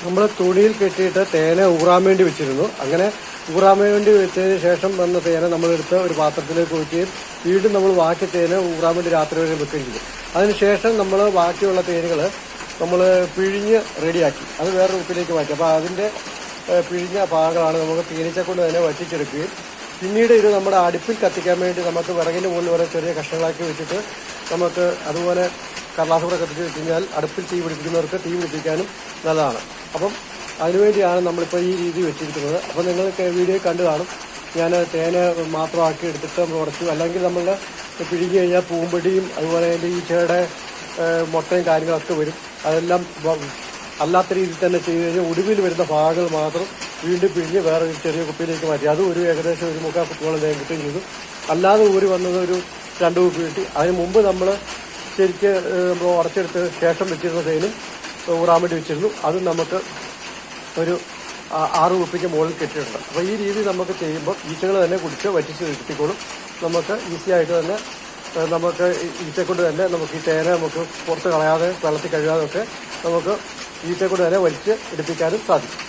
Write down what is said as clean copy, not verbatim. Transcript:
നമ്മൾ തുണിയിൽ കെട്ടിയിട്ട് തേനെ ഊറാൻ വേണ്ടി വെച്ചിരുന്നു. അങ്ങനെ ഊറാൻ വേണ്ടി വെച്ചതിന് ശേഷം വന്ന തേന നമ്മളെടുത്ത് ഒരു പാത്രത്തിലേക്ക് ഒഴിക്കുകയും വീണ്ടും നമ്മൾ ബാക്കി തേന ഊറാൻ വേണ്ടി രാത്രി വരെ വെക്കുകയും ചെയ്തു. അതിനുശേഷം നമ്മൾ ബാക്കിയുള്ള തേനുകൾ നമ്മൾ പിഴിഞ്ഞ് റെഡിയാക്കി അത് വേറൊരു ഉപ്പിലേക്ക് മാറ്റി. അപ്പോൾ അതിൻ്റെ പിഴിഞ്ഞ ഭാഗങ്ങളാണ് നമുക്ക് തേനീച്ച കൊണ്ട് തന്നെ വറ്റിച്ചെടുക്കുകയും പിന്നീട് ഇത് നമ്മുടെ അടുപ്പിൽ കത്തിക്കാൻ വേണ്ടി നമുക്ക് വിറകിൻ്റെ മുകളിൽ വരെ ചെറിയ കഷ്ണങ്ങളാക്കി വെച്ചിട്ട് നമുക്ക് അതുപോലെ കടലാസ് കൂടെ കത്തിച്ച് വെച്ച് കഴിഞ്ഞാൽ അടുപ്പിൽ തീ പിടിപ്പിക്കുന്നവർക്ക് തീ പിടിപ്പിക്കാനും നല്ലതാണ്. അപ്പം അതിനുവേണ്ടിയാണ് നമ്മളിപ്പോൾ ഈ രീതി വെച്ചിരിക്കുന്നത്. അപ്പോൾ നിങ്ങൾക്ക് വീഡിയോ കണ്ടു കാണും. ഞാൻ തേന മാത്രമാക്കി എടുത്തിട്ട് നമ്മൾ ഉടച്ചു. അല്ലെങ്കിൽ നമ്മൾ പിഴിഞ്ഞ് കഴിഞ്ഞാൽ പൂമ്പൊടിയും അതുപോലെ അതിൻ്റെ ഈച്ചയുടെ മുട്ടയും കാര്യങ്ങളൊക്കെ വരും. അതെല്ലാം അല്ലാത്ത രീതിയിൽ തന്നെ ചെയ്ത് കഴിഞ്ഞാൽ ഒടുവിൽ വരുന്ന ഭാഗങ്ങൾ മാത്രം വീണ്ടും പിഴിഞ്ഞ് വേറെ ഒരു ചെറിയ കുപ്പിയിലേക്ക് മാറ്റി. അതും ഒരു ഏകദേശം ഒരു 3/4 കുപ്പിയോളം തേൻ കിട്ടുകയും ചെയ്തു. അല്ലാതെ ഊരി വന്നത് ഒരു 2 കുപ്പി കിട്ടി. അതിന് മുമ്പ് നമ്മൾ ശരിക്ക് നമ്മൾ ഉടച്ചെടുത്ത് ശേഷം വെച്ചിരുന്ന തേനും ഊറാൻ വേണ്ടി വെച്ചിരുന്നു. അതും നമുക്ക് ഒരു 6 കുപ്പിക്ക് മുകളിൽ കെട്ടിയിട്ടുണ്ട്. അപ്പോൾ ഈ രീതി നമുക്ക് ചെയ്യുമ്പോൾ ഈച്ചകൾ തന്നെ കുടിച്ച് വറ്റിച്ച് കിട്ടിക്കോളും. നമുക്ക് ഈസി ആയിട്ട് തന്നെ നമുക്ക് ഈച്ചക്കൊണ്ട് തന്നെ നമുക്ക് ഈ തേന നമുക്ക് പുറത്ത് കളയാതെ വെള്ളത്തിൽ കഴുകാതെ ഒക്കെ നമുക്ക് ഈച്ചക്കൊണ്ട് തന്നെ വലിച്ച് എടുപ്പിക്കാനും സാധിക്കും.